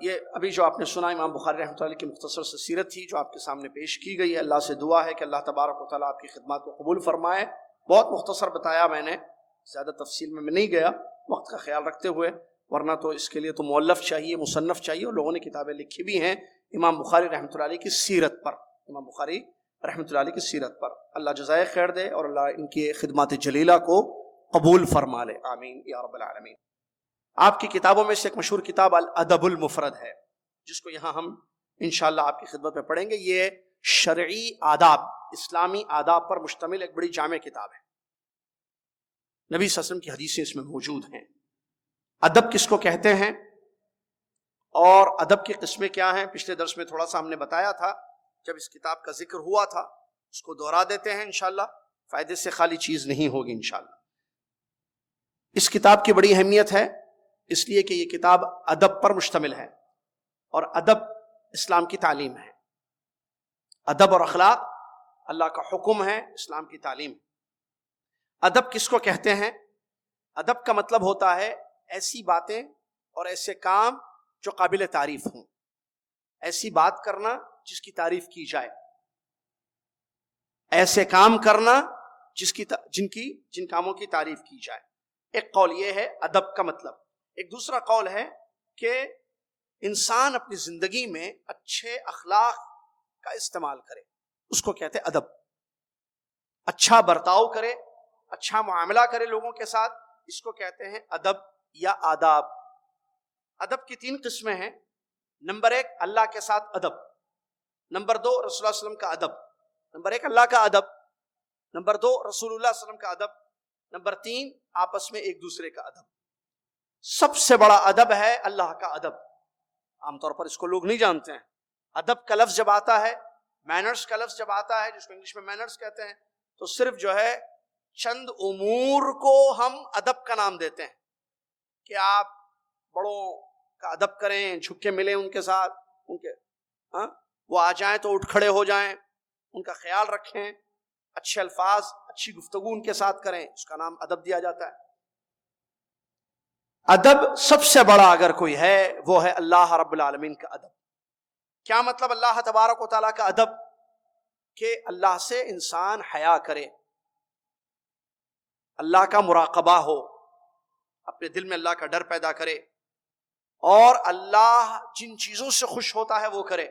یہ ابھی جو آپ نے سنا امام بخاری رحمۃ اللہ علیہ کی مختصر سے سیرت تھی جو آپ کے سامنے پیش کی گئی ہے. اللہ سے دعا ہے کہ اللہ تبارک و تعالیٰ آپ کی خدمات کو قبول فرمائے. بہت مختصر بتایا میں نے, زیادہ تفصیل میں نہیں گیا وقت کا خیال رکھتے ہوئے, ورنہ تو اس کے لیے تو مؤلف چاہیے, مصنف چاہیے, اور لوگوں نے کتابیں لکھی بھی ہیں امام بخاری رحمۃ اللہ علیہ کی سیرت پر. امام بخاری رحمۃ اللہ علیہ کی سیرت پر اللہ جزائے خیر دے اور اللہ ان کی خدمات جلیلہ کو قبول فرما لے, آمین یا رب العالمین. آپ کی کتابوں میں سے ایک مشہور کتاب الادب المفرد ہے, جس کو یہاں ہم انشاءاللہ آپ کی خدمت میں پڑھیں گے. یہ شرعی آداب, اسلامی آداب پر مشتمل ایک بڑی جامع کتاب ہے. نبی صلی اللہ علیہ وسلم کی حدیثیں اس میں موجود ہیں. ادب کس کو کہتے ہیں اور ادب کی قسمیں کیا ہیں, پچھلے درس میں تھوڑا سا ہم نے بتایا تھا جب اس کتاب کا ذکر ہوا تھا. اس کو دوہرا دیتے ہیں انشاءاللہ, فائدے سے خالی چیز نہیں ہوگی انشاءاللہ. اس کتاب کی بڑی اہمیت ہے اس لیے کہ یہ کتاب ادب پر مشتمل ہے, اور ادب اسلام کی تعلیم ہے. ادب اور اخلاق اللہ کا حکم ہے, اسلام کی تعلیم. ادب کس کو کہتے ہیں؟ ادب کا مطلب ہوتا ہے ایسی باتیں اور ایسے کام جو قابل تعریف ہوں. ایسی بات کرنا جس کی تعریف کی جائے, ایسے کام کرنا جن کاموں کی تعریف کی جائے. ایک قول یہ ہے ادب کا مطلب. ایک دوسرا قول ہے کہ انسان اپنی زندگی میں اچھے اخلاق کا استعمال کرے, اس کو کہتے ہیں ادب. اچھا برتاؤ کرے, اچھا معاملہ کرے لوگوں کے ساتھ, اس کو کہتے ہیں ادب یا آداب. ادب کی 3 قسمیں ہیں. نمبر 1 اللہ کے ساتھ ادب, نمبر 2 رسول اللہ صلی اللہ علیہ وسلم کا ادب. نمبر 1 اللہ کا ادب, نمبر 2 رسول اللہ صلی اللہ علیہ وسلم کا ادب, نمبر 3 آپس میں ایک دوسرے کا ادب. سب سے بڑا ادب ہے اللہ کا ادب. عام طور پر اس کو لوگ نہیں جانتے ہیں. ادب کا لفظ جب آتا ہے, مینرز کا لفظ جب آتا ہے, جس کو انگلش میں مینرز کہتے ہیں, تو صرف جو ہے چند امور کو ہم ادب کا نام دیتے ہیں کہ آپ بڑوں کا ادب کریں, جھک کے ملیں ان کے ساتھ, ان کے وہ آ جائیں تو اٹھ کھڑے ہو جائیں, ان کا خیال رکھیں, اچھے الفاظ اچھی گفتگو ان کے ساتھ کریں, اس کا نام ادب دیا جاتا ہے. ادب سب سے بڑا اگر کوئی ہے وہ ہے اللہ رب العالمین کا ادب. کیا مطلب اللہ تبارک و تعالیٰ کا ادب؟ کہ اللہ سے انسان حیا کرے, اللہ کا مراقبہ ہو, اپنے دل میں اللہ کا ڈر پیدا کرے, اور اللہ جن چیزوں سے خوش ہوتا ہے وہ کرے,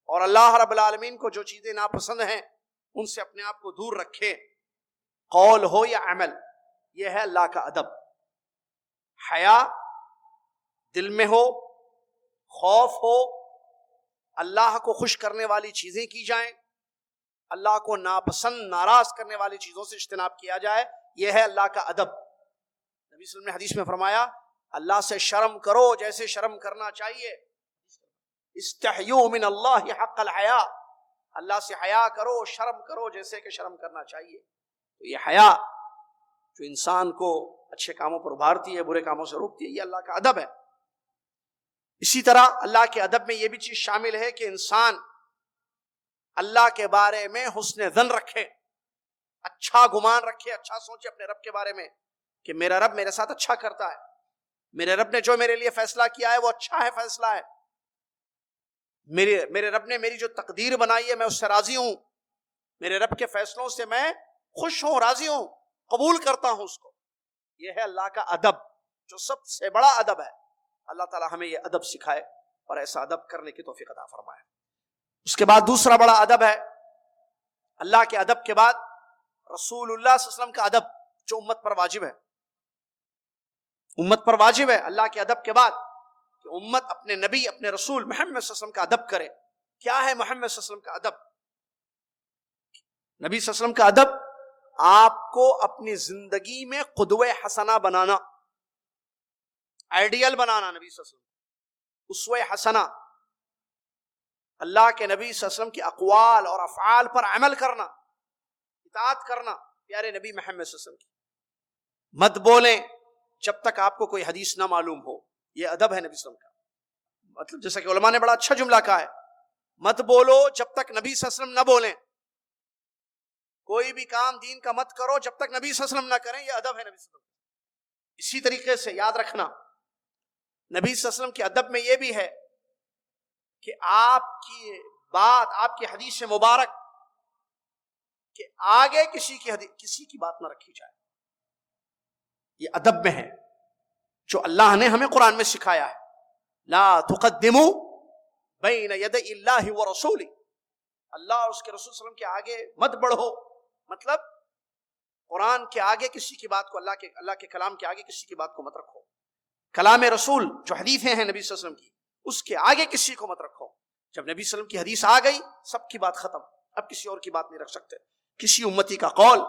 اور اللہ رب العالمین کو جو چیزیں ناپسند ہیں ان سے اپنے آپ کو دور رکھے, قول ہو یا عمل. یہ ہے اللہ کا ادب. حیا دل میں ہو, خوف ہو, اللہ کو خوش کرنے والی چیزیں کی جائیں, اللہ کو ناپسند ناراض کرنے والی چیزوں سے اجتناب کیا جائے. یہ ہے اللہ کا ادب. نبی صلی اللہ علیہ وسلم نے حدیث میں فرمایا اللہ سے شرم کرو جیسے شرم کرنا چاہیے. استحیوا من اللہ حق الحیا, اللہ سے حیا کرو, شرم کرو جیسے کہ شرم کرنا چاہیے. تو یہ حیا جو انسان کو اچھے کاموں پر ابھارتی ہے, برے کاموں سے روکتی ہے, یہ اللہ کا ادب ہے. اسی طرح اللہ کے ادب میں یہ بھی چیز شامل ہے کہ انسان اللہ کے بارے میں حسن ظن رکھے, اچھا گمان رکھے, اچھا سوچے اپنے رب کے بارے میں کہ میرا رب میرے ساتھ اچھا کرتا ہے, میرے رب نے جو میرے لیے فیصلہ کیا ہے وہ اچھا ہے فیصلہ ہے, میرے رب نے میری جو تقدیر بنائی ہے میں اس سے راضی ہوں, میرے رب کے فیصلوں سے میں خوش ہوں, راضی ہوں, قبول کرتا ہوں اس کو. یہ ہے اللہ کا ادب جو سب سے بڑا ادب ہے. اللہ تعالی ہمیں یہ ادب سکھائے اور ایسا ادب کرنے کی توفیق عطا فرمائے. اس کے بعد دوسرا بڑا ادب ہے اللہ کے ادب کے بعد رسول اللہ صلی اللہ علیہ وسلم کا ادب جو امت پر واجب ہے. امت پر واجب ہے اللہ کے ادب کے بعد کہ امت اپنے نبی اپنے رسول محمد صلی اللہ علیہ وسلم کا ادب کرے. کیا ہے محمد صلی اللہ علیہ وسلم کا ادب؟ نبی صلی اللہ علیہ وسلم کا ادب آپ کو اپنی زندگی میں قدوہ حسنہ بنانا, آئیڈیل بنانا, نبی صلی اللہ علیہ وسلم اسوہ حسنہ, اللہ کے نبی صلی اللہ علیہ وسلم کی اقوال اور افعال پر عمل کرنا, اطاعت کرنا پیارے نبی محمد صلی اللہ علیہ وسلم کی. مت بولیں جب تک آپ کو کوئی حدیث نہ معلوم ہو, یہ ادب ہے نبی صلی اللہ علیہ وسلم کا. مطلب جیسا کہ علماء نے بڑا اچھا جملہ کہا ہے, مت بولو جب تک نبی صلی اللہ علیہ وسلم نہ بولیں. کوئی بھی کام دین کا مت کرو جب تک نبی صلی اللہ علیہ وسلم نہ کریں, یہ ادب ہے نبی صلی اللہ علیہ وسلم. اسی طریقے سے یاد رکھنا نبی صلی اللہ علیہ وسلم کے ادب میں یہ بھی ہے کہ آپ کی بات، آپ کی حدیث مبارک کہ آگے کسی کی بات نہ رکھی جائے، یہ ادب میں ہے جو اللہ نے ہمیں قرآن میں سکھایا ہے۔ لا تقدموا بین یدی اللہ ورسولہ، اللہ اور اس کے رسول صلی اللہ علیہ وسلم کے آگے مت بڑھو، مطلب قرآن کے آگے کسی کی بات کو، اللہ کے کلام کے آگے کسی کی بات کو مت رکھو، کلام رسول جو حدیثیں ہیں نبی صلی اللہ علیہ وسلم کی اس کے آگے کسی کو مت رکھو۔ جب نبی صلی اللہ علیہ وسلم کی حدیث آ گئی سب کی بات ختم، اب کسی اور کی بات نہیں رکھ سکتے۔ کسی امتی کا قول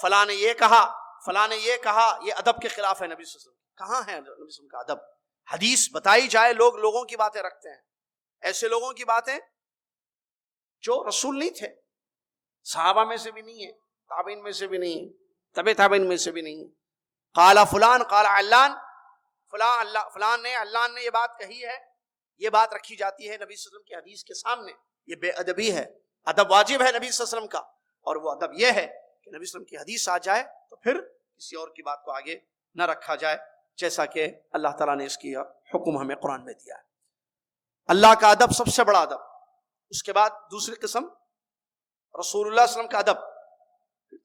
فلاں نے یہ کہا، فلاں نے یہ کہا، یہ ادب کے خلاف ہے نبی صلی اللہ علیہ وسلم۔ کہاں ہے نبی صلی اللہ علیہ وسلم کا ادب؟ حدیث بتائی جائے، لوگوں کی باتیں رکھتے ہیں، ایسے لوگوں کی باتیں جو رسول نہیں تھے، صحابہ میں سے بھی نہیں ہے، تابعین میں سے بھی نہیں ہے، تبع تابعین میں سے بھی نہیں ہے۔ قال فلان قال علان، فلان نے علان نے یہ بات کہی ہے، یہ بات رکھی جاتی ہے نبی صلی اللہ علیہ وسلم کی حدیث کے سامنے، یہ بے ادبی ہے۔ ادب واجب ہے نبی صلی اللہ علیہ وسلم کا، اور وہ ادب یہ ہے کہ نبی صلی اللہ علیہ وسلم کی حدیث آ جائے تو پھر کسی اور کی بات کو آگے نہ رکھا جائے، جیسا کہ اللہ تعالیٰ نے اس کی حکم ہمیں قرآن میں دیا ہے۔ اللہ کا ادب سب سے بڑا ادب، اس کے بعد دوسری قسم رسول اللہ صلی اللہ علیہ وسلم کا ادب،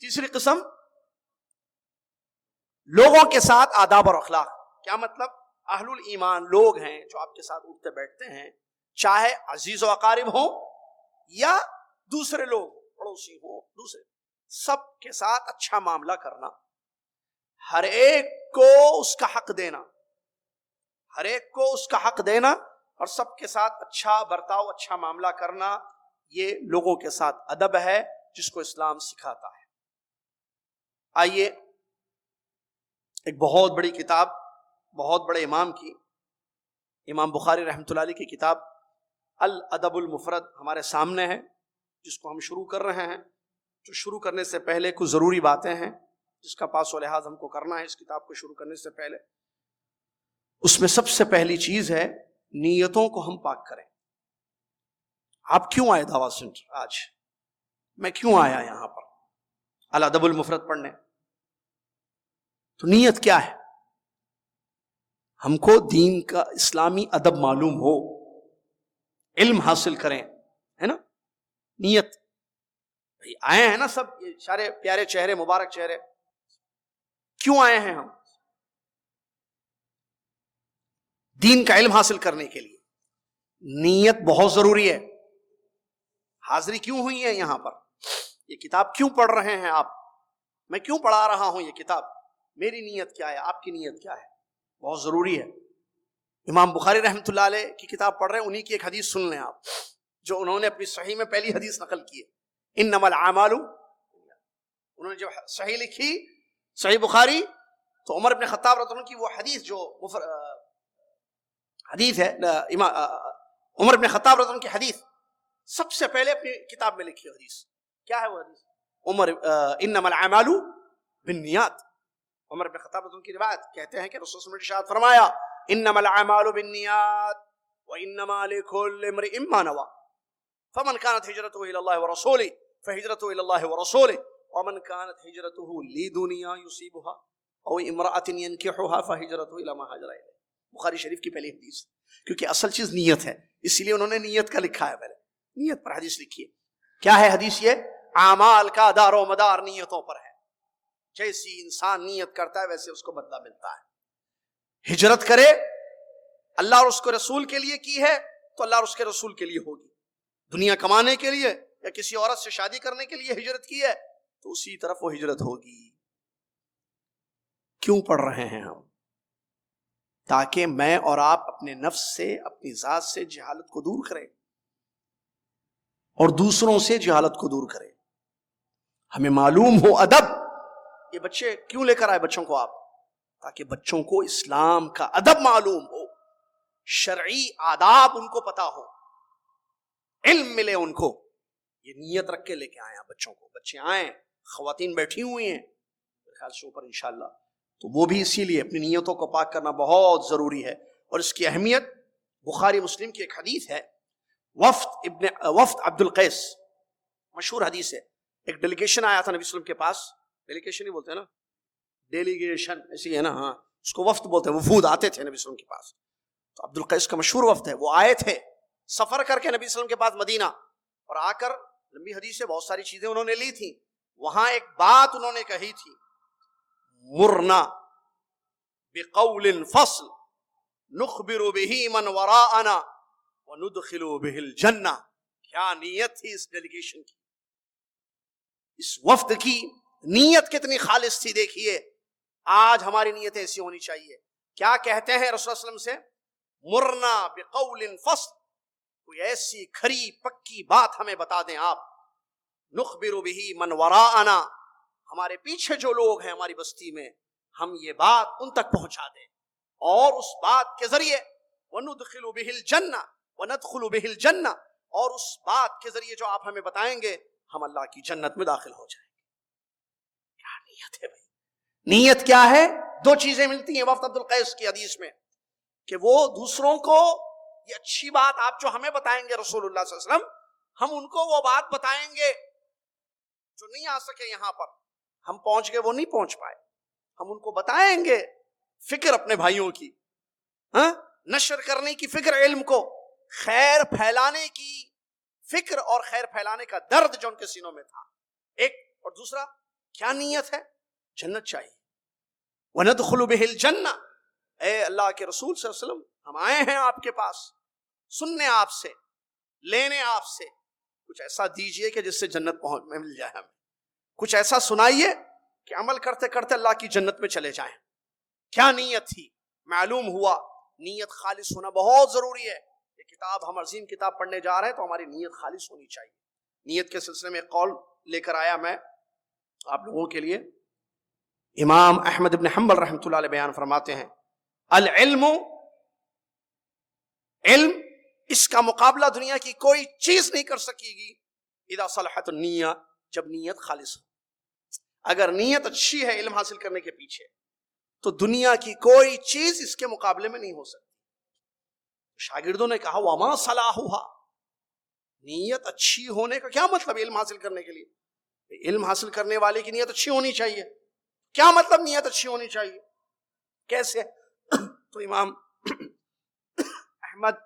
تیسری قسم لوگوں کے ساتھ آداب اور اخلاق۔ کیا مطلب؟ اہل الایمان لوگ ہیں جو آپ کے ساتھ اٹھتے بیٹھتے ہیں، چاہے عزیز و اقارب ہوں یا دوسرے لوگ پڑوسی ہوں، دوسرے سب کے ساتھ اچھا معاملہ کرنا، ہر ایک کو اس کا حق دینا، ہر ایک کو اس کا حق دینا اور سب کے ساتھ اچھا برتاؤ، اچھا معاملہ کرنا، یہ لوگوں کے ساتھ ادب ہے جس کو اسلام سکھاتا ہے۔ آئیے ایک بہت بڑی کتاب، بہت بڑے امام کی، امام بخاری رحمۃ اللہ علیہ کی کتاب الادب المفرد ہمارے سامنے ہے، جس کو ہم شروع کر رہے ہیں۔ جو شروع کرنے سے پہلے کچھ ضروری باتیں ہیں جس کا پاس و لحاظ ہم کو کرنا ہے اس کتاب کو شروع کرنے سے پہلے۔ اس میں سب سے پہلی چیز ہے نیتوں کو ہم پاک کریں۔ آپ کیوں آئے دعویٰ سینٹر؟ آج میں کیوں آیا یہاں پر الادب المفرد پڑھنے؟ تو نیت کیا ہے؟ ہم کو دین کا اسلامی ادب معلوم ہو، علم حاصل کریں، ہے نا؟ نیت آئے ہیں نا سب یہ سارے پیارے چہرے، مبارک چہرے، کیوں آئے ہیں ہم؟ دین کا علم حاصل کرنے کے لیے نیت بہت ضروری ہے۔ حاضری کیوں ہوئی ہے یہاں پر؟ یہ کتاب کیوں پڑھ رہے ہیں آپ؟ میں کیوں پڑھا رہا ہوں یہ کتاب؟ میری نیت کیا ہے؟ آپ کی نیت کیا ہے؟ بہت ضروری ہے۔ امام بخاری رحمۃ اللہ علیہ کی کتاب پڑھ رہے ہیں، انہی کی ایک حدیث سن لیں آپ، جو انہوں نے اپنی صحیح میں پہلی حدیث نقل کی ہے، انما الاعمال، انہوں نے جب صحیح لکھی صحیح بخاری تو عمر بن خطاب رضی اللہ عنہ کی وہ حدیث جو حدیث ہے، عمر بن خطاب رضی اللہ عنہ کی حدیث سب سے پہلے اپنی کتاب میں لکھی حدیث کیا ہے؟ وہ حدیث انما الاعمال بالنیات، عمر بن خطاب رضی اللہ عنہ کی روایت کہتے ہیں کہ رسول صلی اللہ علیہ وسلم نے ارشاد فرمایا انما الاعمال بالنیات وانما لكل امرئ ما نوى فمن كانت هجرته الى الله ورسوله فهجرته الى الله ورسوله ومن كانت هجرته لدنيا يصيبها او امرأة ينكحها فهجرته الى ما هاجر اليه۔ بخاری شریف کی پہلی حدیث، کیونکہ اصل چیز نیت ہے، اس لیے انہوں نے نیت کا لکھا ہے، پہلے نیت پر حدیث لکھی ہے۔ کیا ہے حدیث؟ یہ اعمال کا دار و مدار نیتوں پر ہے، جیسی انسان نیت کرتا ہے ویسے اس کو بدلہ ملتا ہے۔ ہجرت کرے اللہ اور اس کے رسول کے لیے کی ہے تو اللہ اور اس کے رسول کے لیے ہوگی، دنیا کمانے کے لیے یا کسی عورت سے شادی کرنے کے لیے ہجرت کی ہے تو اسی طرف وہ ہجرت ہوگی۔ کیوں پڑھ رہے ہیں ہم؟ تاکہ میں اور آپ اپنے نفس سے، اپنی ذات سے جہالت کو دور کریں اور دوسروں سے جہالت کو دور کریں۔ ہمیں معلوم ہو ادب۔ یہ بچے کیوں لے کر آئے بچوں کو آپ؟ تاکہ بچوں کو اسلام کا ادب معلوم ہو، شرعی آداب ان کو پتا ہو، علم ملے ان کو۔ یہ نیت رکھ کے لے کے آئے ہیں بچوں کو۔ بچے آئیں، خواتین بیٹھی ہوئی ہیں میرے خیال سے اوپر انشاءاللہ، تو وہ بھی اسی لیے اپنی نیتوں کو پاک کرنا بہت ضروری ہے۔ اور اس کی اہمیت بخاری مسلم کی ایک حدیث ہے، وفد عبد القیس، مشہور حدیث ہے۔ ایک ڈیلیگیشن آیا تھا نبی صلی اللہ علیہ وسلم کے پاس، ڈیلیگیشن ہی بولتے ہیں نا، ڈیلیگیشن ایسی ہے نا، ہاں اس کو وفد بولتے ہیں، وفود آتے تھے نبی صلی اللہ علیہ وسلم کے پاس۔ تو عبد القیس کا مشہور وفد ہے، وہ آئے تھے سفر کر کے نبی صلی اللہ علیہ وسلم کے پاس مدینہ، اور آ کر لمبی حدیث سے بہت ساری چیزیں انہوں نے لی تھی. وہاں ایک بات انہوں نے کہی تھی، مرنا بقول فصل نخبر به من وراءنا وندخل به الجنہ. کیا نیت تھی اس ڈیلیگیشن کی، اس وفد کی نیت کتنی خالص تھی. دیکھیے آج ہماری نیت ایسی ہونی چاہیے. کیا کہتے ہیں رسول اللہ صلی اللہ علیہ وسلم سے؟ مرنا بقول فصل، کوئی ایسی کھری پکی بات ہمیں بتا دیں آپ. نخبر به من وراءنا، ہمارے پیچھے جو لوگ ہیں ہماری بستی میں، ہم یہ بات ان تک پہنچا دیں، اور اس بات کے ذریعے وندخل به الجنہ وندخل به الجنہ، اور اس بات کے ذریعے جو آپ ہمیں بتائیں گے ہم اللہ کی جنت میں داخل ہو جائیں گے. کیا نیت ہے بھائی؟ نیت کیا ہے؟ دو چیزیں ملتی ہیں وفد عبد القیس کی حدیث میں، کہ وہ دوسروں کو یہ اچھی بات آپ جو ہمیں بتائیں گے رسول اللہ صلی اللہ علیہ وسلم، ہم ان کو وہ بات بتائیں گے جو نہیں آ سکے یہاں پر. ہم پہنچ گئے، وہ نہیں پہنچ پائے، ہم ان کو بتائیں گے. فکر اپنے بھائیوں کی، نشر کرنے کی فکر، علم کو خیر پھیلانے کی فکر، اور خیر پھیلانے کا درد جو ان کے سینوں میں تھا ایک. اور دوسرا کیا نیت ہے؟ جنت چاہیے. وندخل به الجنہ، اے اللہ کے رسول صلی اللہ علیہ وسلم، ہم آئے ہیں آپ کے پاس سننے آپ سے، لینے آپ سے. کچھ ایسا دیجئے کہ جس سے جنت پہنچ میں مل جائے. ہمیں کچھ ایسا سنائیے کہ عمل کرتے کرتے اللہ کی جنت میں چلے جائیں. کیا نیت تھی؟ معلوم ہوا نیت خالص ہونا بہت ضروری ہے. یہ کتاب ہم عظیم کتاب پڑھنے جا رہے ہیں تو ہماری نیت خالص ہونی چاہیے. نیت کے سلسلے میں ایک قول لے کر آیا میں آپ لوگوں کے لیے. امام احمد بن حنبل رحمۃ اللہ علیہ بیان فرماتے ہیں، العلم، علم، اس کا مقابلہ دنیا کی کوئی چیز نہیں کر سکے گی. اذا صلحت النیہ، جب نیت خالص ہو. اگر نیت اچھی ہے علم حاصل کرنے کے پیچھے، تو دنیا کی کوئی چیز اس کے مقابلے میں نہیں ہو سکتی. شاگردوں نے کہا وما صلاحها، نیت اچھی ہونے کا کیا مطلب علم حاصل کرنے کے لیے؟ علم حاصل کرنے والے کی نیت اچھی ہونی چاہیے. کیا مطلب نیت اچھی ہونی چاہیے؟ کیسے؟ تو امام احمد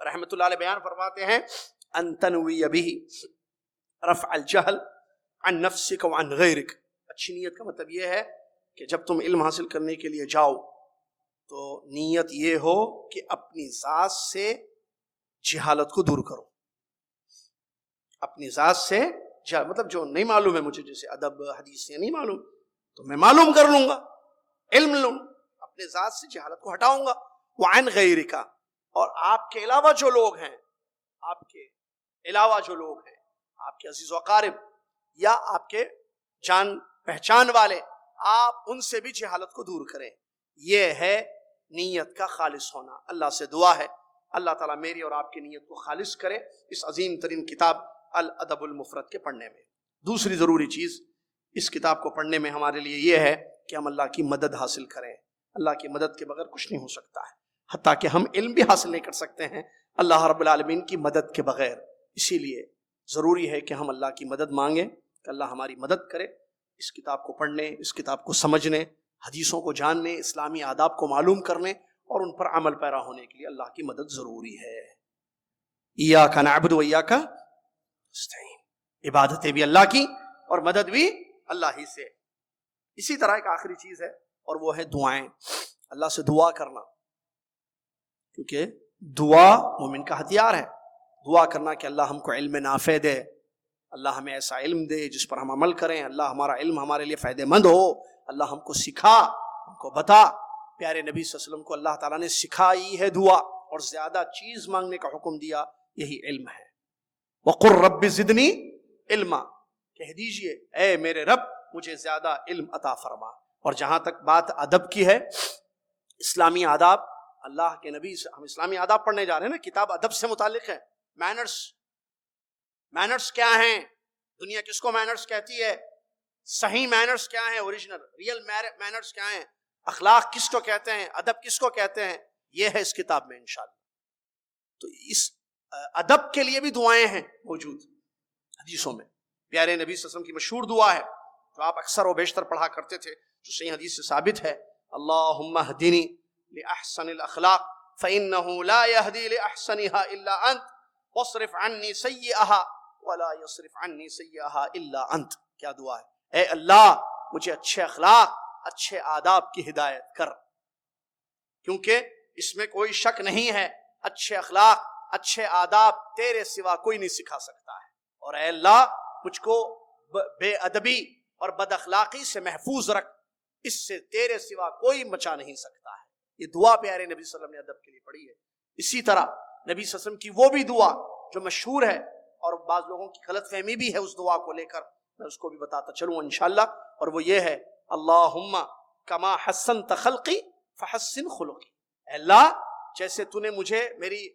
رحمۃ اللہ علیہ بیان فرماتے ہیں، ان تنوی به رفع الجہل عن نفسک وعن غیرک. اچھی نیت کا مطلب یہ ہے کہ جب تم علم حاصل کرنے کے لیے جاؤ تو نیت یہ ہو کہ اپنی ذات سے جہالت کو دور کرو. اپنی ذات سے مطلب جو نہیں معلوم ہے مجھے، جیسے ادب حدیث سے نہیں معلوم تو میں معلوم کر لوں گا، علم لوں، اپنے ذات سے جہالت کو ہٹاؤں گا. وعن غیرک، اور آپ کے علاوہ جو لوگ ہیں، آپ کے علاوہ جو لوگ ہیں، آپ کے عزیز و اقارب یا آپ کے جان پہچان والے، آپ ان سے بھی جہالت کو دور کریں. یہ ہے نیت کا خالص ہونا. اللہ سے دعا ہے اللہ تعالیٰ میری اور آپ کی نیت کو خالص کرے اس عظیم ترین کتاب الادب المفرد کے پڑھنے میں. دوسری ضروری چیز اس کتاب کو پڑھنے میں ہمارے لیے یہ ہے کہ ہم اللہ کی مدد حاصل کریں. اللہ کی مدد کے بغیر کچھ نہیں ہو سکتا ہے، حتیٰ کہ ہم علم بھی حاصل نہیں کر سکتے ہیں اللہ رب العالمین کی مدد کے بغیر. اسی لیے ضروری ہے کہ ہم اللہ کی مدد مانگیں کہ اللہ ہماری مدد کرے اس کتاب کو پڑھنے، اس کتاب کو سمجھنے، حدیثوں کو جاننے، اسلامی آداب کو معلوم کرنے اور ان پر عمل پیرا ہونے کے لیے اللہ کی مدد ضروری ہے. ایاک نعبد و ایاک نستعین، عبادتیں بھی اللہ کی اور مدد بھی اللہ ہی سے. اسی طرح ایک آخری چیز ہے اور وہ ہے دعائیں. اللہ سے دعا کرنا، کیونکہ دعا مومن کا ہتھیار ہے. دعا کرنا کہ اللہ ہم کو علم نافع دے، اللہ ہمیں ایسا علم دے جس پر ہم عمل کریں، اللہ ہمارا علم ہمارے لیے فائدہ مند ہو، اللہ ہم کو سکھا، ہم کو بتا. پیارے نبی صلی اللہ علیہ وسلم کو اللہ تعالیٰ نے سکھائی ہے دعا، اور زیادہ چیز مانگنے کا حکم دیا، یہی علم ہے. وَقُلْ رَبِّ زِدْنِي عِلْمًا، کہہ دیجئے اے میرے رب مجھے زیادہ علم عطا فرما. اور جہاں تک بات ادب کی ہے، اسلامی آداب، اللہ کے نبی سے ہم اسلامی آداب پڑھنے جا رہے ہیں نا، کتاب ادب سے متعلق ہے. مینرز کیا ہیں؟ دنیا کس کو مینرز کہتی ہے؟ صحیح مینرز کیا ہیں؟ اوریجنل ریئل مینرز کیا ہیں؟ اخلاق کس کو کہتے ہیں؟ ادب کس کو کہتے ہیں؟ یہ ہے اس کتاب میں انشاءاللہ. تو اس ادب کے لیے بھی دعائیں ہیں موجود حدیثوں میں. پیارے نبی صلی اللہ علیہ وسلم کی مشہور دعا ہے جو آپ اکثر و بیشتر پڑھا کرتے تھے، جو صحیح حدیث سے ثابت ہے، اللہم اہدنی لأحسن الاخلاق فإنه لا يهدي لأحسنها إلا أنت واصرف عني سيئها ولا يصرف عني سيئها إلا أنت. کیا دعا ہے؟ اے اللہ مجھے اچھے اخلاق اچھے آداب کی ہدایت کر، کیونکہ اس میں کوئی شک نہیں ہے اچھے اخلاق اچھے آداب تیرے سوا کوئی نہیں سکھا سکتا ہے، اور اے اللہ مجھ کو بے ادبی اور بد اخلاقی سے محفوظ رکھ، اس سے تیرے سوا کوئی بچا نہیں سکتا ہے. یہ دعا پیارے نبی صلی اللہ علیہ وسلم نے ادب کے لیے پڑھی ہے. اسی طرح نبی صلی اللہ علیہ وسلم کی وہ بھی دعا جو مشہور ہے اور بعض لوگوں کی غلط فہمی بھی ہے اس دعا کو لے کر، میں اس کو بھی بتاتا چلوں انشاءاللہ، اور وہ یہ ہے اللہم کما حسنت خلقی فحسن خلقی. اے اللہ جیسے تو نے مجھے میری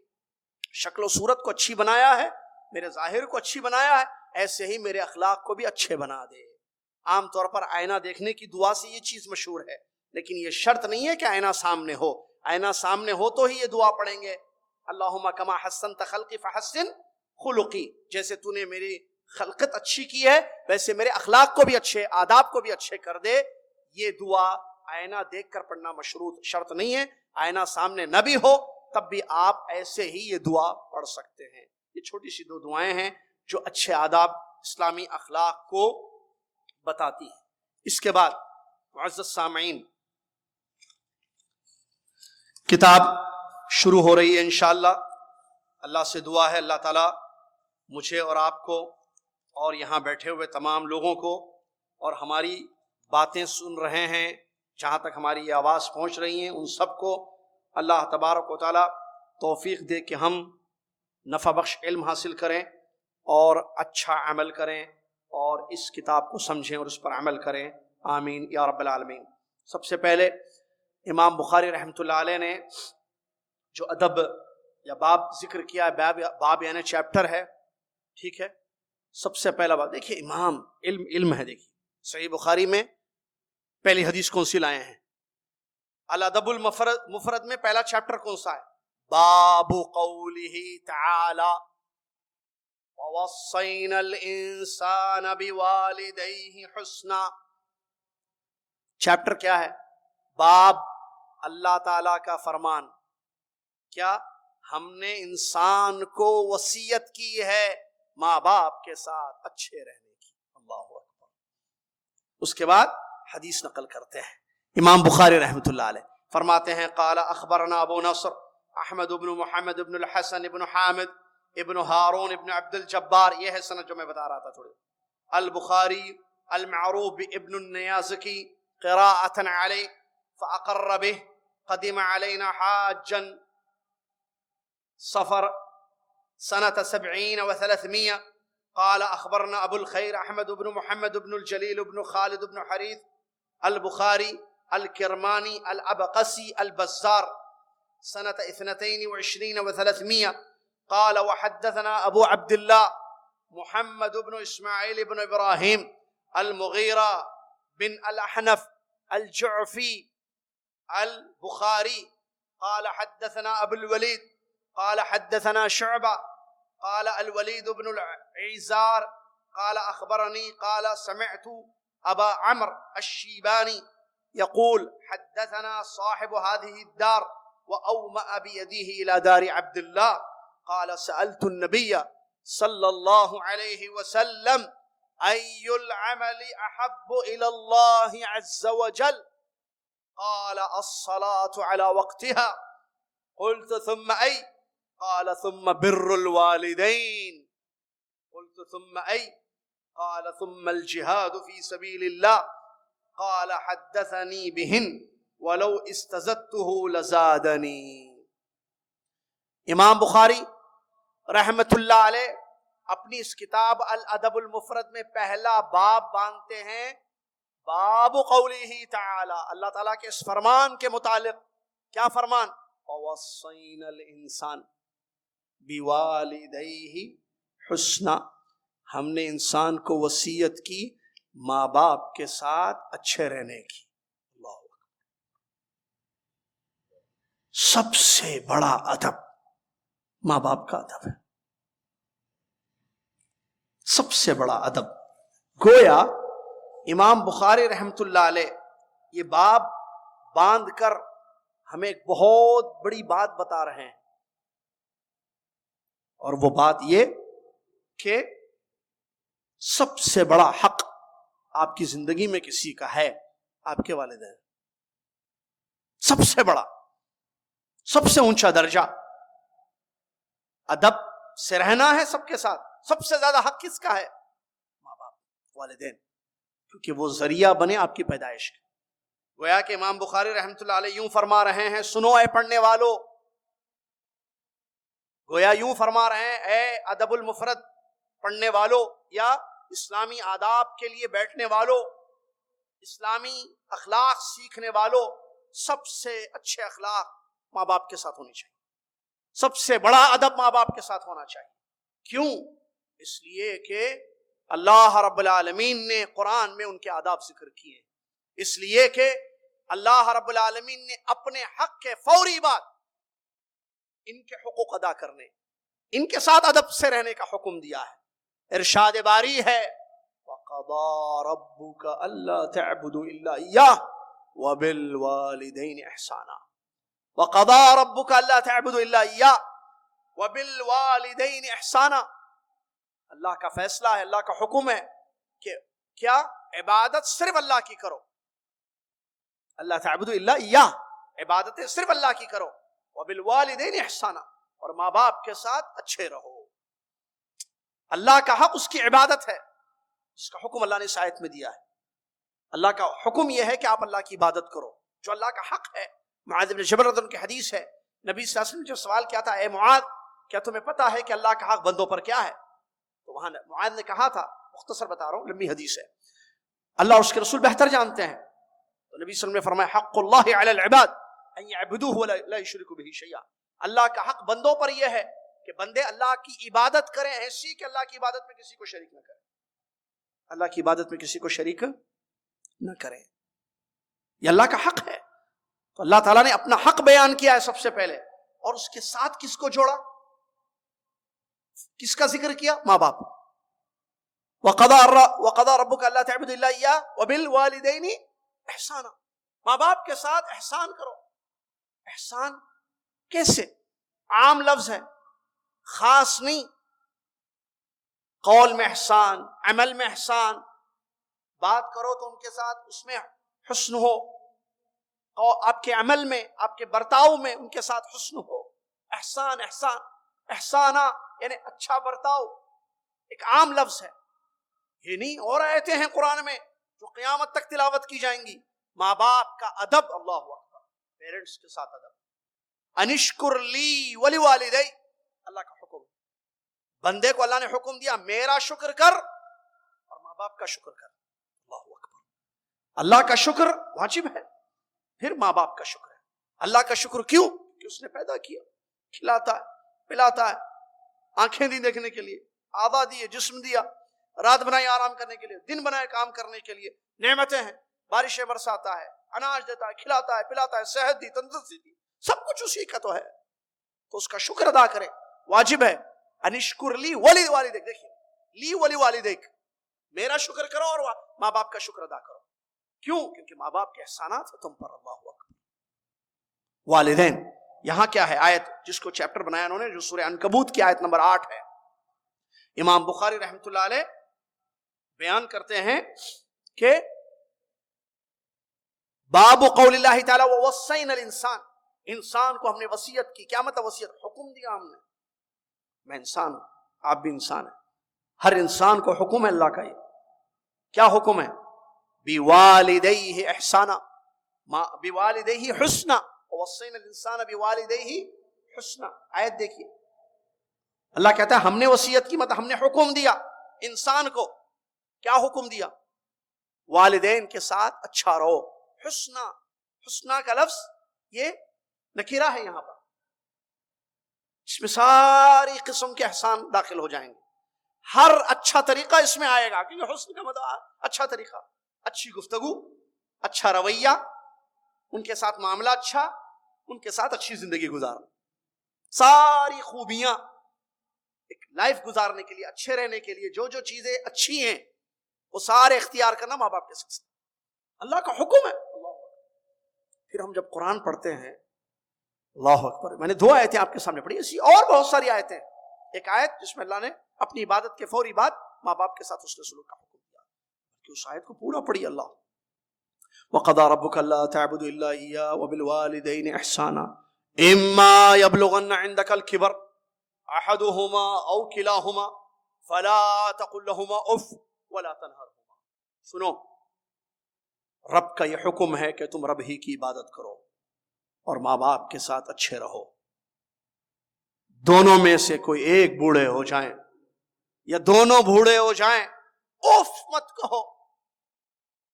شکل و صورت کو اچھی بنایا ہے، میرے ظاہر کو اچھی بنایا ہے، ایسے ہی میرے اخلاق کو بھی اچھے بنا دے. عام طور پر آئینہ دیکھنے کی دعا سے یہ چیز مشہور ہے، لیکن یہ شرط نہیں ہے کہ آئینہ سامنے ہو. آئینہ سامنے ہو تو ہی یہ دعا پڑھیں گے. اللہم کما حسنت خلقی فحسن خلقی، جیسے تو نے میری خلقت اچھی کی ہے ویسے میرے اخلاق کو بھی اچھے آداب کو بھی اچھے کر دے. یہ دعا آئینہ دیکھ کر پڑھنا مشروط شرط نہیں ہے، آئینہ سامنے نہ بھی ہو تب بھی آپ ایسے ہی یہ دعا پڑھ سکتے ہیں. یہ چھوٹی سی دو دعائیں ہیں جو اچھے آداب اسلامی اخلاق کو بتاتی ہیں. اس کے بعد معزز سامعین کتاب شروع ہو رہی ہے انشاءاللہ. اللہ سے دعا ہے اللہ تعالیٰ مجھے اور آپ کو اور یہاں بیٹھے ہوئے تمام لوگوں کو اور ہماری باتیں سن رہے ہیں جہاں تک ہماری یہ آواز پہنچ رہی ہیں ان سب کو اللہ تبارک و تعالیٰ توفیق دے کہ ہم نفع بخش علم حاصل کریں اور اچھا عمل کریں اور اس کتاب کو سمجھیں اور اس پر عمل کریں. آمین یا رب العالمین. سب سے پہلے امام بخاری رحمۃ اللہ علیہ نے جو ادب یا باب ذکر کیا ہے، باب یعنی چیپٹر ہے، ٹھیک ہے. سب سے پہلا بات دیکھیے، امام علم ہے. دیکھیے صحیح بخاری میں پہلی حدیث کون سی لائے ہیں؟ الادب المفرد میں پہلا چیپٹر کون سا ہے؟ باب قولہ تعالی ووصینا الانسان بوالدیہ حسنا. چیپٹر کیا ہے؟ باب اللہ تعالی کا فرمان. کیا؟ ہم نے انسان کو وصیت کی ہے ماں باپ کے ساتھ اچھے رہنے کی. اللہ اکبر. اس کے بعد حدیث نقل کرتے ہیں امام بخاری رحمۃ اللہ علیہ فرماتے ہیں قال اخبرنا ابو نصر احمد بن محمد بن الحسن بن حامد ابن ہارون ابن عبد الجبار. یہ ہے سند جو میں بتا رہا تھا تھوڑی. البخاری المعروف بابن النیازکی قراءة علیہ فاقر به قدم علینا حاجا صفر سنة 70 و300. قال أخبرنا أبو الخير أحمد بن محمد بن الجليل بن خالد بن حريث البخاري الكرماني الأبقسي البزار سنة 22 و300. قال وحدثنا أبو عبد الله محمد بن إسماعيل بن إبراهيم المغيرة بن الأحنف الجعفي البخاري قال حدثنا أبو الوليد قال حدثنا شعبة قال الوليد بن العزار قال أخبرني قال سمعت أبا عمرو الشيباني يقول حدثنا صاحب هذه الدار وأومأ بيده إلى دار عبد الله قال سألت النبي صلى الله عليه وسلم أي العمل أحب إلى الله عز وجل قال الصلاة على وقتها قلت ثم أي قال ثم بر الوالدين قلت ثم أي قال ثم الجهاد في سبيل الله قال حدثني بهن ولو استزدته لزادني. امام بخاری رحمت اللہ علیہ اپنی اس کتاب الادب المفرد میں پہلا باب باندھتے ہیں باب قولہ تعالی، اللہ تعالیٰ کے اس فرمان کے متعلق. کیا فرمان؟ ووصینا الانسان بوالدیہ حسنا، ہم نے انسان کو وصیت کی ماں باپ کے ساتھ اچھے رہنے کی. اللہ اکبر. سب سے بڑا ادب ماں باپ کا ادب ہے، سب سے بڑا ادب. گویا امام بخاری رحمت اللہ علیہ یہ باب باندھ کر ہمیں ایک بہت بڑی بات بتا رہے ہیں، اور وہ بات یہ کہ سب سے بڑا حق آپ کی زندگی میں کسی کا ہے، آپ کے والدین. سب سے بڑا، سب سے اونچا درجہ، ادب سے رہنا ہے سب کے ساتھ. سب سے زیادہ حق کس کا ہے؟ ماں باپ، والدین، کیونکہ وہ ذریعہ بنے آپ کی پیدائش کا. گویا کہ امام بخاری رحمۃ اللہ علیہ یوں فرما رہے ہیں، سنو اے پڑھنے والو، گویا یوں فرما رہے ہیں اے ادب المفرد پڑھنے والو، یا اسلامی آداب کے لیے بیٹھنے والو، اسلامی اخلاق سیکھنے والو، سب سے اچھے اخلاق ماں باپ کے ساتھ ہونی چاہیے. سب سے بڑا ادب ماں باپ کے ساتھ ہونا چاہیے. کیوں؟ اس لیے کہ اللہ رب العالمین نے قرآن میں ان کے آداب ذکر کیے. اس لیے کہ اللہ رب العالمین نے اپنے حق کے فوری بعد ان کے حقوق ادا کرنے، ان کے ساتھ ادب سے رہنے کا حکم دیا ہے. ارشاد باری ہے وَقَضَىٰ رَبُّكَ أَلَّا تَعْبُدُوا إِلَّا إِيَّاهُ وَبِالْوَالِدَيْنِ إِحْسَانًا. وَقَضَىٰ رَبُّكَ أَلَّا تَعْبُدُوا إِلَّا إِيَّاهُ وَبِالْوَالِدَيْنِ إِحْسَانًا. اللہ کا فیصلہ ہے، اللہ کا حکم ہے کہ کیا؟ عبادت صرف اللہ کی کرو. اللہ تعبدوا الا اياه، عبادتیں صرف اللہ کی کرو. وبالوالدین احسانا، اور ماں باپ کے ساتھ اچھے رہو. اللہ کا حق اس کی عبادت ہے جس کا حکم اللہ نے اس آیت میں دیا ہے. اللہ کا حکم یہ ہے کہ آپ اللہ کی عبادت کرو جو اللہ کا حق ہے. معاذ بن جبل رضی اللہ عنہ کی حدیث ہے، نبی صلی اللہ علیہ وسلم نے جو سوال کیا تھا، اے معاذ کیا تمہیں پتا ہے کہ اللہ کا حق بندوں پر کیا ہے؟ تو وہاں معاذ نے کہا تھا، مختصر بتا رہا ہوں، لمبی حدیث ہے، اللہ اور اس کے رسول بہتر جانتے ہیں. تو نبی صلی اللہ علیہ وسلم نے فرمایا حق اللہ علی العباد ان یعبدوہ ولا یشرکوا بہ شیئا. اللہ کا حق بندوں پر یہ ہے کہ بندے اللہ کی عبادت کریں ایسی کہ اللہ کی عبادت میں کسی کو شریک نہ کریں. اللہ کی عبادت میں کسی کو شریک نہ کریں، یہ اللہ کا حق ہے. تو اللہ تعالیٰ نے اپنا حق بیان کیا ہے سب سے پہلے، اور اس کے ساتھ کس کو جوڑا؟ کس کا ذکر کیا؟ ماں باپ. وَقَضَىٰ رَبُّكَ أَلَّا تَعْبُدُوا إِلَّا إِيَّاهُ وَبِالْوَالِدَيْنِ احسانا. ماں باپ کے ساتھ احسان کرو. احسان کیسے؟ عام لفظ ہے، خاص نہیں. قول میں احسان، عمل میں احسان، بات کرو تو ان کے ساتھ اس میں حسن ہو، اور آپ کے عمل میں، آپ کے برتاؤ میں ان کے ساتھ حسن ہو. احسان، احسان، احسانہ یعنی اچھا برتاؤ، ایک عام لفظ ہے. یہ نہیں، اور آیتیں ہیں قرآن میں جو قیامت تک تلاوت کی جائیں گی. ماں باپ کا ادب، اللہ اکبر، پیرنٹس کے ساتھ ادب. انشکر لی ولی والدی، اللہ کا حکم. بندے کو اللہ نے حکم دیا میرا شکر کر اور ماں باپ کا شکر کر. اللہ اکبر. اللہ کا شکر واجب ہے، پھر ماں باپ کا شکر ہے. اللہ کا شکر کیوں؟ کہ اس نے پیدا کیا، کھلاتا ہے، پلاتا ہے، آنکھیں دی دیکھنے کے لیے، اعضاء دیے، جسم دیا، رات بنائی آرام کرنے کے لیے، دن بنائے کام کرنے کے لیے، نعمتیں ہیں، بارشیں برساتا ہے، اناج دیتا ہے، کھلاتا ہے، پلاتا ہے، صحت دی، تندرستی دی، سب کچھ اسی کا تو ہے. تو اس کا شکر ادا کرے، واجب ہے. انشکر لی ولی والدیک، دیکھیے لی ولی والدیک، میرا شکر کرو اور ماں باپ کا شکر ادا کرو. کیوں؟ کیونکہ ماں باپ کے احسانات ہیں تم پر. اللہ اکبر. والدین یہاں کیا ہے؟ آیت جس کو چیپٹر بنایا انہوں نے، جو سورہ عنکبوت کی آیت نمبر 8 ہے. امام بخاری رحمۃ اللہ علیہ بیان کرتے ہیں کہ باب قول اللہ تعالی ووصینا الانسان، انسان کو ہم نے وصیت کی. کیا مطلب وصیت؟ حکم دیا ہم نے. میں انسان ہوں، آپ بھی انسان ہیں، ہر انسان کو حکم ہے اللہ کا. یہ کیا حکم ہے؟ بوالدیہ احسانا، بوالدیہ حسنا، ووصینا الانسان بوالدیہ حسنا. آیت دیکھیے، اللہ کہتا ہے ہم نے وصیت کی، مطلب ہم نے حکم دیا انسان کو. کیا حکم دیا؟ والدین کے ساتھ اچھا رہو. حسنا، حسنا کا لفظ یہ نکرہ ہے یہاں پر، اس میں ساری قسم کے احسان داخل ہو جائیں گے. ہر اچھا طریقہ اس میں آئے گا، کیونکہ حسن کا مطلب اچھا طریقہ، اچھی گفتگو، اچھا رویہ، ان کے ساتھ معاملہ اچھا، ان کے ساتھ اچھی زندگی گزارنا. ساری خوبیاں ایک لائف گزارنے کے لیے، اچھے رہنے کے لیے جو جو چیزیں اچھی ہیں وہ سارے اختیار کرنا ماں باپ کے ساتھ. اللہ کا حکم ہے. پھر ہم جب قرآن پڑھتے ہیں اللہ اکبر. میں نے 2 آیتیں آپ کے سامنے پڑھی, اسی اور بہت ساری آیتیں. ایک آیت جس میں اللہ نے اپنی عبادت کے فوری بعد ماں باپ کے ساتھ حسن سلوک کا حکم دیا, کہ اس آیت کو پورا پڑھی اللہ. وَقَضَىٰ رَبُّكَ أَلَّا تَعْبُدُوا إِلَّا إِيَّاهُ وَبِالْوَالِدَيْنِ إِحْسَانًا إِمَّا يَبْلُغَنَّ عِندَكَ الْكِبَرَ أَحَدُهُمَا أَوْ كِلَاهُمَا فَلَا تَقُل لَّهُمَا أُفٍّ وَلَا تَنْهَرْهُمَا. سنو, رب کا یہ حکم ہے کہ تم رب ہی کی عبادت کرو اور ماں باپ کے ساتھ اچھے رہو. دونوں میں سے کوئی ایک بوڑھے ہو جائیں یا دونوں بوڑھے ہو جائیں, اف مت کہو,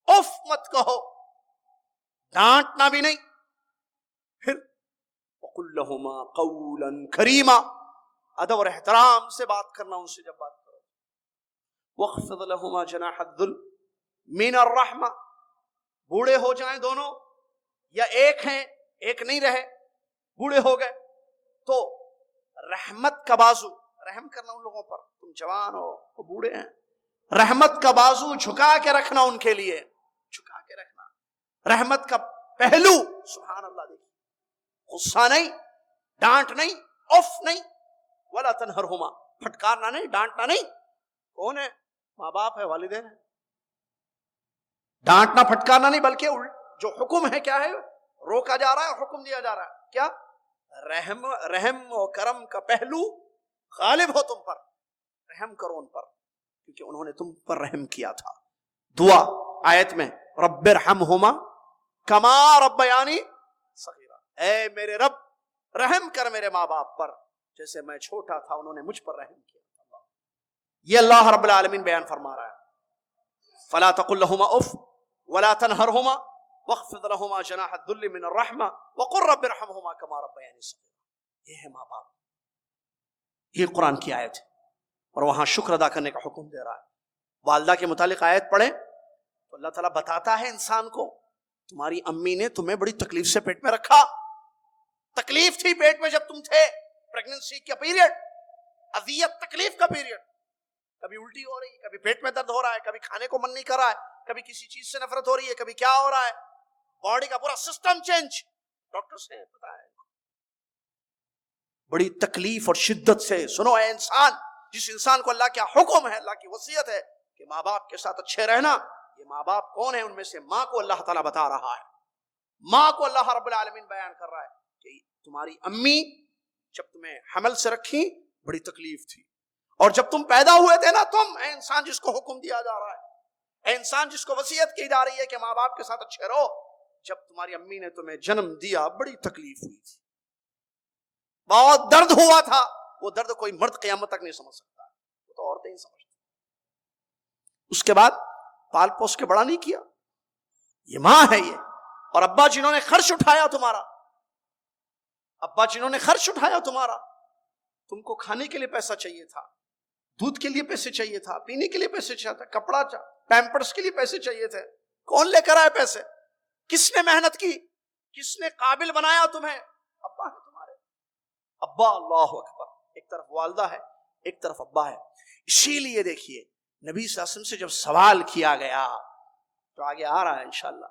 اف مت کہو, ڈانٹنا بھی نہیں. پھر وَقُلْ لَهُمَا قَوْلًا كَرِيمًا, ادب اور احترام سے بات کرنا ان سے جب بات کرو. وَاخْفِضْ لَهُمَا جَنَاحَ الذُّلِّ مِنَ الرَّحْمَةِ, بوڑھے ہو جائیں دونوں یا ایک ہیں, ایک نہیں رہے, بوڑھے ہو گئے, تو رحمت کا بازو, رحم کرنا ان لوگوں پر. تم جوان ہو, وہ بوڑھے ہیں, رحمت کا بازو جھکا کے رکھنا ان کے لیے, جھکا کے رکھنا. رحمت کا پہلو, سبحان اللہ, دیکھیں, غصہ نہیں, ڈانٹ نہیں, اف نہیں. ولا تنہرہما, پھٹکارنا نہیں, ڈانٹنا نہیں. کون ہے؟ ماں باپ ہے, والدین ہیں. ڈانٹنا پھٹکارنا نہیں, بلکہ جو حکم ہے کیا ہے, روکا جا رہا ہے, حکم دیا جا رہا ہے کیا, رحم و کرم کا پہلو غالب ہو تم پر, رحم کرو ان پر, کیونکہ انہوں نے تم پر رحم کیا تھا. دعا آیت میں, رب ارحمہما کما ربیانی صغیرا, اے میرے رب رحم کر میرے ماں باپ پر جیسے میں چھوٹا تھا انہوں نے مجھ پر رحم کیا. یہ اللہ رب العالمین بیان فرما رہا ہے. فلا تقل لهما اف ولا تنهرهما واخفض لهما جناح الذل من الرحمة وقل رب ارحمهما كما ربياني صغيرا. یہ ہے ماں باپ. یہ قرآن کی آیت ہے اور وہاں شکر ادا کرنے کا حکم دے رہا ہے. والدہ کے متعلق آیت پڑھیں تو اللہ تعالیٰ بتاتا ہے انسان کو, تمہاری امی نے تمہیں بڑی تکلیف سے پیٹ میں رکھا, تکلیف تھی پیٹ میں جب تم تھے, پریگننسی کا پیریڈ, اذیت تکلیف کا پیریڈ, کبھی الٹی ہو رہی ہے, کبھی پیٹ میں درد ہو رہا ہے, کبھی کھانے کو من نہیں کر رہا ہے, کبھی کسی چیز سے نفرت ہو رہی ہے, کبھی کیا ہو رہا ہے, باڈی کا پورا سسٹم چینج. ڈاکٹر سے پتا ہے, بڑی تکلیف اور شدت سے. سنو اے انسان, جس انسان کو اللہ کیا حکم ہے, اللہ کی وصیت ہے کہ ماں باپ کے ساتھ اچھے رہنا. یہ ماں باپ کون ہیں؟ ان میں سے ماں کو اللہ تعالیٰ بتا رہا ہے, ماں کو اللہ رب العالمین بیان کر رہا ہے کہ تمہاری امی جب تمہیں حمل سے رکھی بڑی تکلیف تھی, اور جب تم پیدا ہوئے تھے نا, تم اے انسان جس کو حکم دیا جا رہا ہے, اے انسان جس کو وصیت کی جا رہی ہے کہ ماں باپ کے ساتھ اچھے رہو, جب تمہاری امی نے تمہیں جنم دیا بڑی تکلیف ہوئی تھی, بہت درد ہوا تھا. وہ درد کوئی مرد قیامت تک نہیں سمجھ سکتا, وہ تو عورتیں ہی سمجھتی. اس کے بعد پال پوس کے بڑا نہیں کیا, یہ ماں ہے یہ. اور ابا جنہوں نے خرچ اٹھایا تمہارا, ابا جنہوں نے خرچ اٹھایا تمہارا, تم کو کھانے کے لیے پیسہ چاہیے تھا, دودھ کے لیے پیسے چاہیے تھا, پینے کے لیے پیسے چاہیے تھا, کپڑا پیمپرس کے لیے پیسے چاہیے تھے, کون لے کر آئے پیسے؟ کس نے محنت کی, کس نے قابل بنایا تمہیں؟ ابا ہے تمہارے. ابا, اللہ اکبر. ایک طرف والدہ ہے, ایک طرف ابا ہے. اسی لیے دیکھیے نبی صلی اللہ علیہ وسلم سے جب سوال کیا گیا, تو آگے آ رہا ہے انشاءاللہ,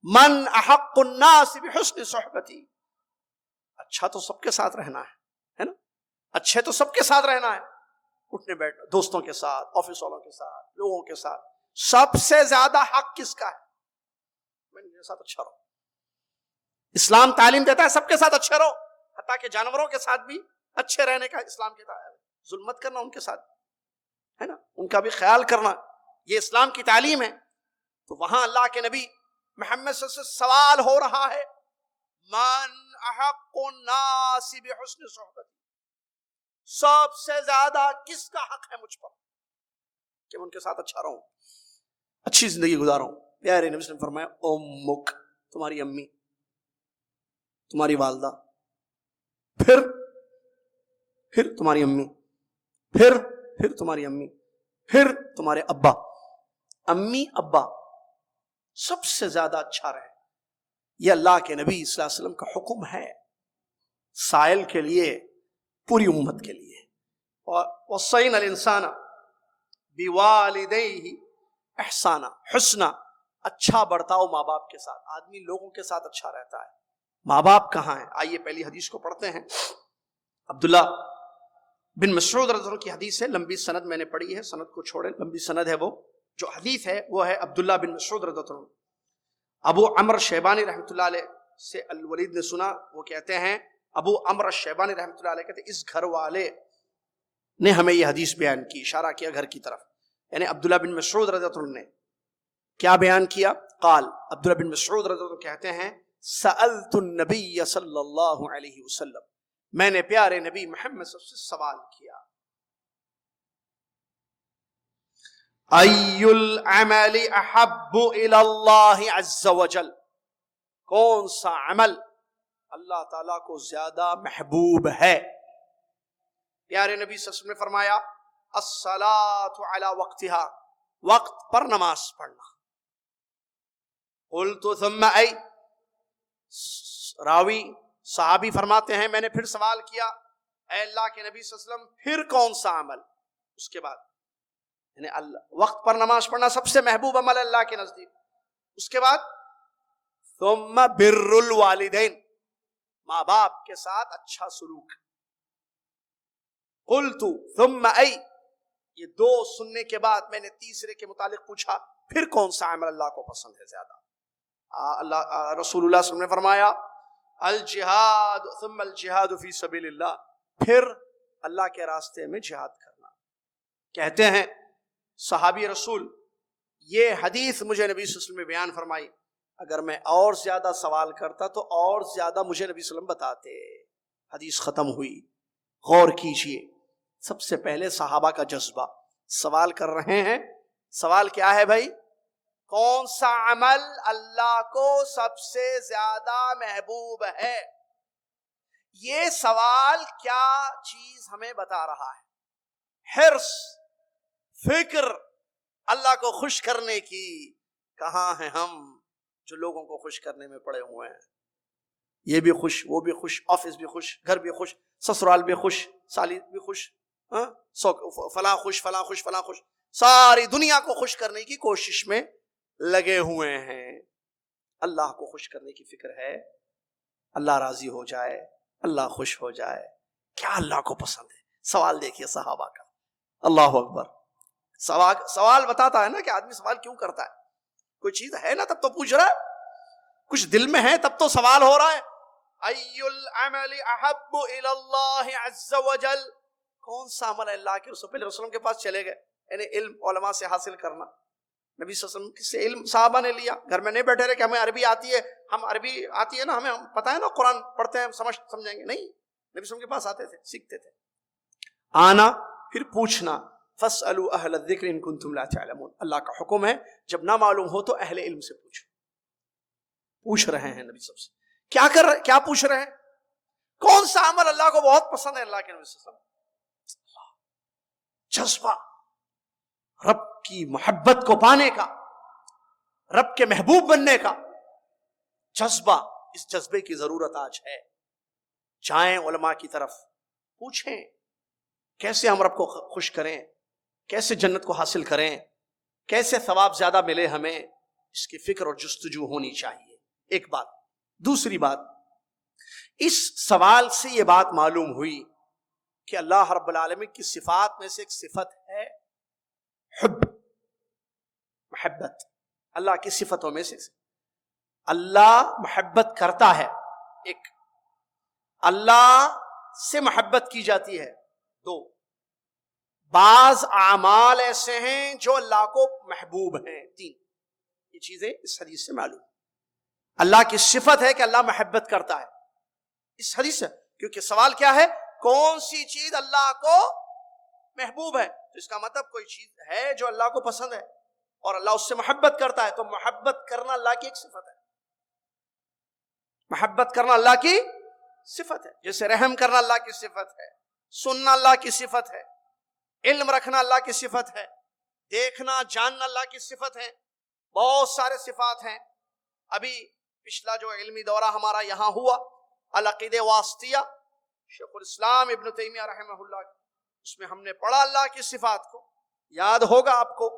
من احق الناس بحسن صحبتی, اچھا تو سب کے ساتھ رہنا ہے نا, اچھے تو سب کے ساتھ رہنا ہے, اٹھنے بیٹھنا, دوستوں کے ساتھ, آفس والوں کے ساتھ, لوگوں کے ساتھ. سب سے زیادہ حق کس کا ہے؟ میرے ساتھ اچھا رہو. اسلام تعلیم دیتا ہے سب کے ساتھ اچھے رہو, حتیٰ کہ جانوروں کے ساتھ بھی اچھے رہنے کا اسلام کہتا ہے. ظلم مت کرنا ان کے ساتھ, ہے نا, ان کا بھی خیال کرنا, یہ اسلام کی تعلیم ہے. تو وہاں اللہ کے نبی محمد صلی اللہ علیہ وسلم سے سوال ہو رہا ہے, من احق الناس بحسن صحبتی, سب سے زیادہ کس کا حق ہے مجھ پر کہ میں ان کے ساتھ اچھا رہوں, اچھی زندگی گزاروں. پیارے نبی صلی اللہ علیہ وسلم فرمایا, امک, تمہاری امی, تمہاری والدہ, پھر تمہاری امی, پھر تمہاری امی, پھر تمہارے ابا. امی ابا سب سے زیادہ اچھا رہے, یہ اللہ کے نبی صلی اللہ علیہ وسلم کا حکم ہے سائل کے لیے, پوری امت کے لیے. وصینا الانسان بوالدیہ احسانا, حسنا, اچھا برتاؤ ماں باپ کے ساتھ. آدمی لوگوں کے ساتھ اچھا رہتا ہے, ماں باپ کہاں ہیں؟ آئیے پہلی حدیث کو پڑھتے ہیں۔ عبداللہ بن مسعود رضی اللہ عنہ کی حدیث ہے، لمبی سند میں نے پڑھی ہے، سند کو چھوڑے، لمبی سند ہے وہ۔ جو حدیث ہے وہ ہے عبداللہ بن مسعود رضی اللہ عنہ۔ ابو عمر شیبانی رحمۃ اللہ علیہ سے الولید نے سنا، وہ کہتے ہیں ابو عمر شیبانی رحمۃ اللہ علیہ کہتے ہیں اس گھر والے نے ہمیں یہ حدیث بیان کی، اشارہ کیا گھر کی طرف، یعنی عبداللہ بن مسعود رضی اللہ عنہ نے کیا بیان کیا؟ قال، عبداللہ بن مسعود رضی اللہ عنہ کہتے ہیں سألت النبی صلی اللہ علیہ وسلم، میں نے پیارے نبی محمد صلی اللہ علیہ وسلم سے سوال کیا، ای العمل احب الی اللہ عز وجل، کون سا عمل اللہ تعالیٰ کو زیادہ محبوب ہے؟ پیارے نبی صلی اللہ علیہ وسلم نے فرمایا الصلاۃ علی وقتها، وقت پر نماز پڑھنا۔ قلت ثم ای، راوی صحابی فرماتے ہیں میں نے پھر سوال کیا اے اللہ کے نبی صلی اللہ علیہ وسلم پھر کون سا عمل؟ اس کے بعد یعنی وقت پر نماز پڑھنا سب سے محبوب عمل اللہ کے نزدیک، اس کے بعد ثم بر الوالدین، ماں باپ کے ساتھ اچھا سلوک۔ قلت ثم ای، یہ دو سننے کے بعد میں نے تیسرے کے متعلق پوچھا پھر کون سا عمل اللہ کو پسند ہے زیادہ؟ اللہ رسول اللہ صلی اللہ علیہ وسلم نے فرمایا الجہاد ثم الجہاد فی سبیل اللہ، پھر اللہ کے راستے میں جہاد کرنا۔ کہتے ہیں صحابی رسول یہ حدیث مجھے نبی صلی اللہ علیہ وسلم نے بیان فرمائی، اگر میں اور زیادہ سوال کرتا تو اور زیادہ مجھے نبی صلی اللہ علیہ وسلم بتاتے۔ حدیث ختم ہوئی، غور کیجئے، سب سے پہلے صحابہ کا جذبہ، سوال کر رہے ہیں، سوال کیا ہے بھائی؟ کون سا عمل اللہ کو سب سے زیادہ محبوب ہے؟ یہ سوال کیا چیز ہمیں بتا رہا ہے؟ حرص، فکر اللہ کو خوش کرنے کی۔ کہاں ہیں ہم جو لوگوں کو خوش کرنے میں پڑے ہوئے ہیں؟ یہ بھی خوش، وہ بھی خوش، آفس بھی خوش، گھر بھی خوش، سسرال بھی خوش، سالی بھی خوش، فلاں خوش، فلاں خوش، فلاں خوش، ساری دنیا کو خوش کرنے کی کوشش میں لگے ہوئے ہیں۔ اللہ کو خوش کرنے کی فکر ہے، اللہ راضی ہو جائے، اللہ خوش ہو جائے، کیا اللہ کو پسند ہے؟ سوال دیکھیے صحابہ کا، اللہ اکبر۔ سوال بتاتا ہے نا کہ آدمی سوال کیوں کرتا ہے، کوئی چیز ہے نا تب تو پوچھ رہا ہے، کچھ دل میں ہے تب تو سوال ہو رہا ہے۔ ای العمل احب الی اللہ عز وجل، کون سا عمل ہے اللہ کے رسول؟ پہلے رسولوں کے پاس چلے گئے، یعنی علم علماء سے حاصل کرنا۔ نبی صلی اللہ علیہ وسلم سے علم صحابہ نے لیا، گھر میں نہیں بیٹھے رہے کہ ہمیں عربی آتی ہے، ہم عربی آتی ہے نا، ہمیں پتہ ہے نا قرآن پڑھتے ہیں سمجھیں گے، نہیں، نبی صلی اللہ علیہ وسلم کے پاس آتے تھے، سیکھتے تھے۔ آنا پھر پوچھنا، فاسألوا اہل الذکر ان کنتم لا تعلمون، اللہ کا حکم ہے جب نہ معلوم ہو تو اہل علم سے پوچھو۔ پوچھ رہے ہیں نبی صلی اللہ علیہ وسلم، کیا پوچھ رہے ہیں؟ کون سا عمل اللہ کو بہت پسند ہے؟ اللہ کے نبی صلی اللہ علیہ وسلم جذبہ رب کی محبت کو پانے کا، رب کے محبوب بننے کا جذبہ، اس جذبے کی ضرورت آج ہے۔ جائیں علماء کی طرف، پوچھیں کیسے ہم رب کو خوش کریں، کیسے جنت کو حاصل کریں، کیسے ثواب زیادہ ملے ہمیں، اس کی فکر اور جستجو ہونی چاہیے۔ ایک بات۔ دوسری بات، اس سوال سے یہ بات معلوم ہوئی کہ اللہ رب العالمین کی صفات میں سے ایک صفت ہے حب، محبت۔ اللہ کی صفتوں میں سے اللہ محبت کرتا ہے، ایک اللہ سے محبت کی جاتی ہے، دو بعض اعمال ایسے ہیں جو اللہ کو محبوب ہیں، تین۔ یہ چیزیں اس حدیث سے معلوم۔ اللہ کی صفت ہے کہ اللہ محبت کرتا ہے اس حدیث سے، کیونکہ سوال کیا ہے؟ کون سی چیز اللہ کو محبوب ہے؟ تو اس کا مطلب کوئی چیز ہے جو اللہ کو پسند ہے اور اللہ اس سے محبت کرتا ہے، تو محبت کرنا اللہ کی ایک صفت ہے۔ محبت کرنا اللہ کی صفت ہے، جیسے رحم کرنا اللہ کی صفت ہے، سننا اللہ کی صفت ہے، علم رکھنا اللہ کی صفت ہے، دیکھنا جاننا اللہ کی صفت ہے، بہت سارے صفات ہیں۔ ابھی پچھلا جو علمی دورہ ہمارا یہاں ہوا العقیدہ واسطیہ، شیخ الاسلام ابن تیمیہ رحمہ اللہ، اس میں ہم نے پڑھا اللہ کی صفات کو، یاد ہوگا آپ کو،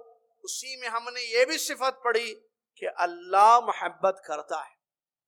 اسی میں ہم نے یہ بھی صفت پڑھی کہ اللہ محبت کرتا ہے۔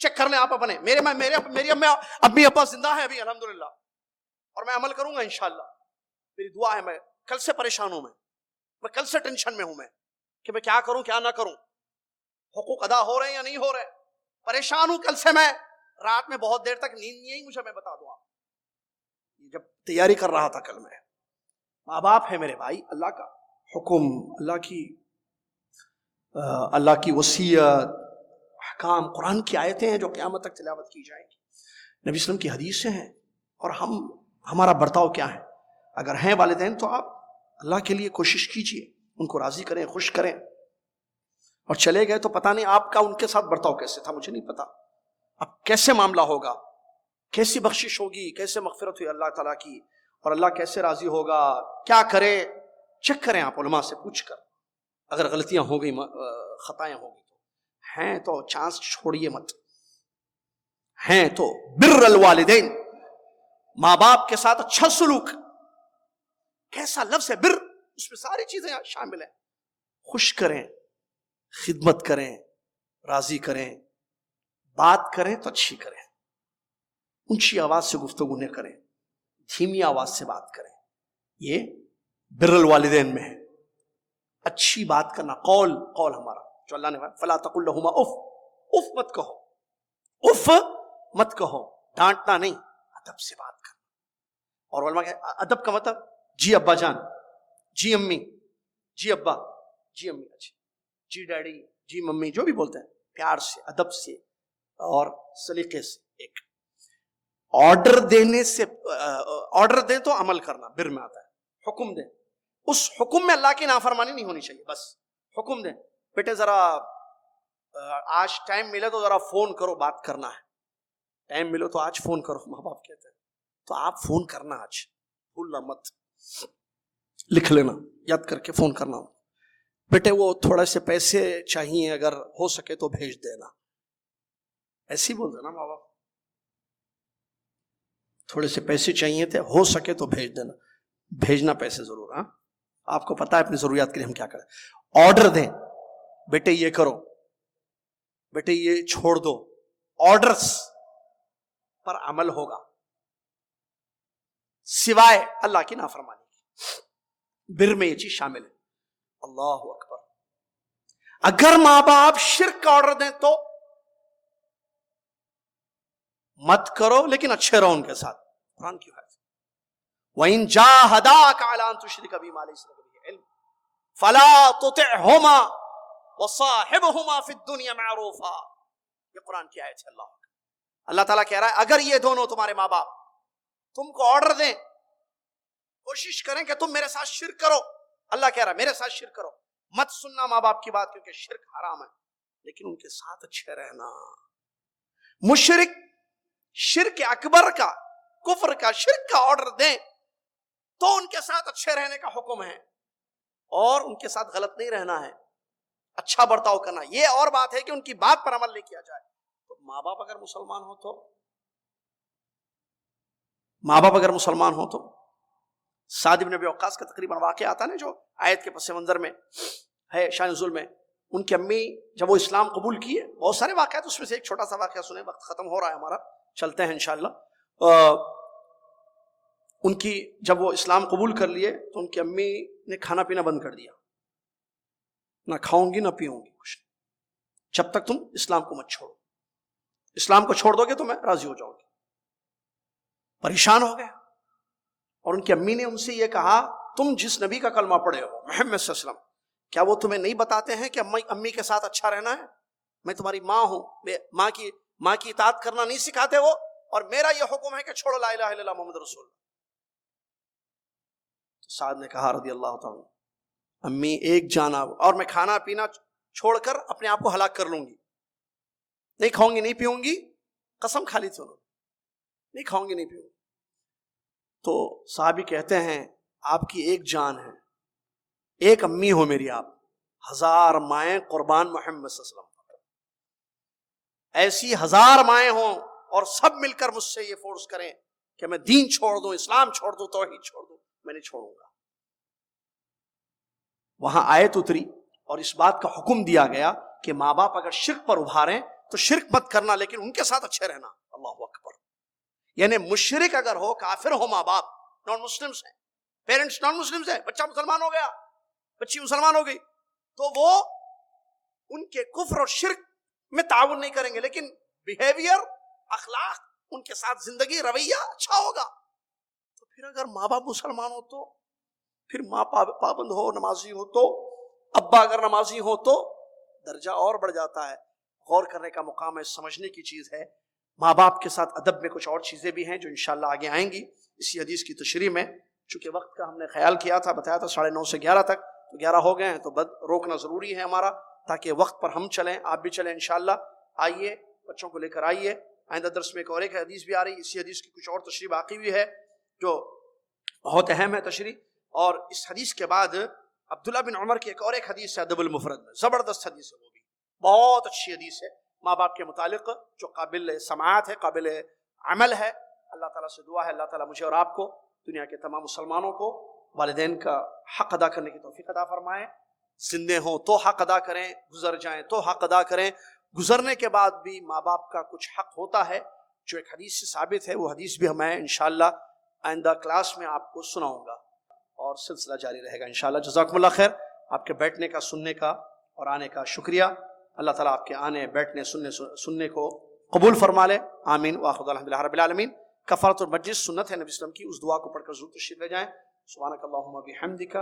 چیک کر لیں آپ اپنے. میری امی ابا زندہ ہیں ابھی الحمدللہ, اور میں عمل کروں گا انشاءاللہ. میری دعا ہے. میں کل سے پریشان ہوں, میں کل سے ٹینشن میں ہوں میں کہ میں کیا کروں کیا نہ کروں, حقوق ادا ہو رہے ہیں یا نہیں ہو رہے, پریشان ہوں. کل سے میں رات میں بہت دیر تک نیند نہیں آئی مجھے, میں بتا دوں آپ, جب تیاری کر رہا تھا کل میں. ماں باپ ہے میرے بھائی, اللہ کا حکم, اللہ کی وصیت, احکام, قرآن کی آیتیں ہیں جو قیامت تک تلاوت کی جائیں گی, نبی صلی اللہ علیہ وسلم کی حدیثیں ہیں. اور ہمارا برتاؤ کیا ہے؟ اگر ہیں والدین تو آپ اللہ کے لیے کوشش کیجئے, ان کو راضی کریں, خوش کریں. اور چلے گئے تو پتہ نہیں آپ کا ان کے ساتھ برتاؤ کیسے تھا, مجھے نہیں پتا. اب کیسے معاملہ ہوگا, کیسی بخشش ہوگی, کیسے مغفرت ہوئی اللہ تعالیٰ کی, اور اللہ کیسے راضی ہوگا, کیا کرے, چیک کریں آپ علماء سے پوچھ کر. اگر غلطیاں ہو گئی, خطائیں ہو گئی تو ہیں تو چانس چھوڑیے مت. ہیں تو بر الوالدین, ماں باپ کے ساتھ اچھا سلوک. کیسا لفظ ہے بر, اس میں ساری چیزیں شامل ہیں. خوش کریں, خدمت کریں, راضی کریں, بات کریں تو اچھی کریں, اونچی آواز سے گفتگو نہ کریں, دھیمی آواز سے بات کریں. یہ بر الوالدین میں ہے. اچھی بات کرنا, قول ہمارا جو اللہ نے فلا تقل لهما اف, اف مت کہو, اف مت کہو, ڈانٹنا نہیں, ادب سے بات کرنا. اور علماء کہ ادب کا مطلب جی ابا جان, جی امی, جی ابا, جی امی, اچھا جی ڈیڈی, جی ممی, جو بھی بولتے ہیں پیار سے, ادب سے اور سلیقے سے. ایک آرڈر دینے سے, آرڈر دیں تو عمل کرنا بر میں آتا ہے. حکم دیں, اس حکم میں اللہ کی نافرمانی نہیں ہونی چاہیے. بس حکم دیں, بیٹے ذرا آج ٹائم ملے تو ذرا فون کرو, بات کرنا ہے. ٹائم ملو تو آج فون کرو, ماں باپ کہتے ہیں تو آپ فون کرنا, آج بھولنا مت, لکھ لینا, یاد کر کے فون کرنا. بیٹے وہ تھوڑے سے پیسے چاہیے, اگر ہو سکے تو بھیج دینا. ایسے ہی بول دینا ماں باپ, تھوڑے سے پیسے چاہیے تھے, ہو سکے تو بھیج دینا. بھیجنا پیسے ضرور. ہاں, آپ کو پتا ہے اپنی ضروریات کے لیے ہم کیا کریں. آرڈر دیں, بیٹے یہ کرو, بیٹے یہ چھوڑ دو. آرڈرز پر عمل ہوگا سوائے اللہ کی نافرمانی کی. بر میں یہ چیز شامل ہے. اللہ اکبر. اگر ماں باپ شرک کا آرڈر دیں تو مت کرو, لیکن اچھے رہو ان کے ساتھ. قرآن کی بات, وَإِن جَاهَدَاكَ عَلَىٰ أَن تُشْرِكَ بِي مَا لَيْسَ لَكَ بِهِ عِلْمٌ فَلَا تُطِعْهُمَا وَصَاحِبْهُمَا فِي الدُّنْيَا مَعْرُوفًا. یہ قرآن کی آیت ہے. اللہ تعالیٰ کہہ رہا ہے اگر یہ دونوں تمہارے ماں باپ تم کو آرڈر دیں, کوشش کریں کہ تم میرے ساتھ شرک کرو, اللہ کہہ رہا ہے میرے ساتھ شرک کرو, مت سننا ماں باپ کی بات, کیونکہ شرک حرام ہے, لیکن ان کے ساتھ اچھے رہنا. مشرک شرک اکبر کا, کفر کا, شرک کا آرڈر دیں تو ان کے ساتھ اچھے رہنے کا حکم ہے, اور ان کے ساتھ غلط نہیں رہنا ہے, اچھا برتاؤ کرنا. یہ اور بات ہے کہ ان کی بات پر عمل نہیں کیا جائے. تو ماں باپ اگر مسلمان ہو تو سعد بن ابی وقاص کا تقریباً واقعہ آتا ہے نا, جو آیت کے پس منظر میں ہے, شان نزول میں. ان کی امی جب وہ اسلام قبول کیے, بہت سارے واقعات, اس میں سے ایک چھوٹا سا واقعہ سنیں, وقت ختم ہو رہا ہے ہمارا, چلتے ہیں انشاءاللہ. ان کی جب وہ اسلام قبول کر لیے تو ان کی امی نے کھانا پینا بند کر دیا, نہ کھاؤں گی نہ پیوں گی کچھ, جب تک تم اسلام کو مت چھوڑو. اسلام کو چھوڑ دو گے تو میں راضی ہو جاؤں گی. پریشان ہو گئے, اور ان کی امی نے ان سے یہ کہا تم جس نبی کا کلمہ پڑھے ہو محمد صلی اللہ علیہ وسلم, کیا وہ تمہیں نہیں بتاتے ہیں کہ امی کے ساتھ اچھا رہنا ہے؟ میں تمہاری ماں ہوں, ماں کی اطاعت کرنا نہیں سکھاتے وہ, اور میرا یہ حکم ہے کہ چھوڑو لا الہ الا اللہ محمد رسول اللہ. تو سعد نے کہا رضی اللہ تعالیٰ, امی ایک جانا, اور میں کھانا پینا چھوڑ کر اپنے آپ کو ہلاک کر لوں گی, نہیں کھاؤں گی نہیں پیوں گی, قسم کھا لی تھی انہوں نے, نہیں کھاؤں گی نہیں پیوں گی. تو صحابی کہتے ہیں آپ کی ایک جان ہے, ایک امی ہو میری آپ, 1000 مائیں قربان محمد صلی اللہ علیہ وسلم, ایسی 1000 مائیں ہوں اور سب مل کر مجھ سے یہ فورس کریں کہ میں دین چھوڑ دوں, اسلام چھوڑ دوں, توحید چھوڑ دوں, میں نہیں چھوڑوں گا. وہاں آیت اتری اور اس بات کا حکم دیا گیا کہ ماں باپ اگر شرک پر ابھاریں تو شرک مت کرنا، لیکن ان کے ساتھ اچھے رہنا. اللہ اکبر. یعنی مشرک اگر ہو، کافر ہو، ماں باپ نان مسلمس ہیں، پیرنٹس نان مسلمس ہیں، بچہ مسلمان ہو گیا، بچی مسلمان ہو گئی، تو وہ ان کے کفر اور شرک میں تعاون نہیں کریں گے، لیکن بیہیویئر، اخلاق، ان کے ساتھ زندگی، رویہ اچھا ہوگا. تو پھر اگر ماں باپ مسلمان ہو تو پھر ماں پابند ہو، نمازی ہو تو، ابا اگر نمازی ہو تو درجہ اور بڑھ جاتا ہے. غور کرنے کا مقام ہے، سمجھنے کی چیز ہے. ماں باپ کے ساتھ ادب میں کچھ اور چیزیں بھی ہیں جو انشاءاللہ آگے آئیں گی اسی حدیث کی تشریح میں. چونکہ وقت کا ہم نے خیال کیا تھا، بتایا تھا 9:30 سے 11 تک، تو 11 ہو گئے ہیں، تو روکنا ضروری ہے ہمارا، تاکہ وقت پر ہم چلیں، آپ بھی چلیں انشاءاللہ. آئیے، بچوں کو لے کر آئیے. آئندہ درس میں ایک حدیث بھی آ رہی، اسی حدیث کی کچھ اور تشریح باقی ہوئی ہے جو بہت اہم ہے تشریح. اور اس حدیث کے بعد عبداللہ بن عمر کی ایک حدیث ہے ادب المفرد میں، زبردست حدیث ہے، وہ بھی بہت اچھی حدیث ہے ماں باپ کے متعلق، جو قابل سماعت ہے، قابل عمل ہے. اللہ تعالیٰ سے دعا ہے اللہ تعالیٰ مجھے اور آپ کو، دنیا کے تمام مسلمانوں کو، والدین کا حق ادا کرنے کی توفیق عطا فرمائے. زندے ہوں تو حق ادا کریں، گزر جائیں تو حق ادا کریں. گزرنے کے بعد بھی ماں باپ کا کچھ حق ہوتا ہے جو ایک حدیث سے ثابت ہے. وہ حدیث بھی میں انشاءاللہ آئندہ کلاس میں آپ کو سناؤں گا، اور سلسلہ جاری رہے گا انشاءاللہ. جزاکم اللہ خیر. آپ کے بیٹھنے کا، سننے کا اور آنے کا شکریہ. اللہ تعالیٰ آپ کے آنے، بیٹھنے، سننے کو قبول فرما لے. آمین. وآخر الحمدللہ رب العالمین. کفارۃ المجلس سنت ہے نبی وسلم کی، اس دعا کو پڑھ کر ضرور تشریف لے جائیں. سبحانک اللہم و بحمدک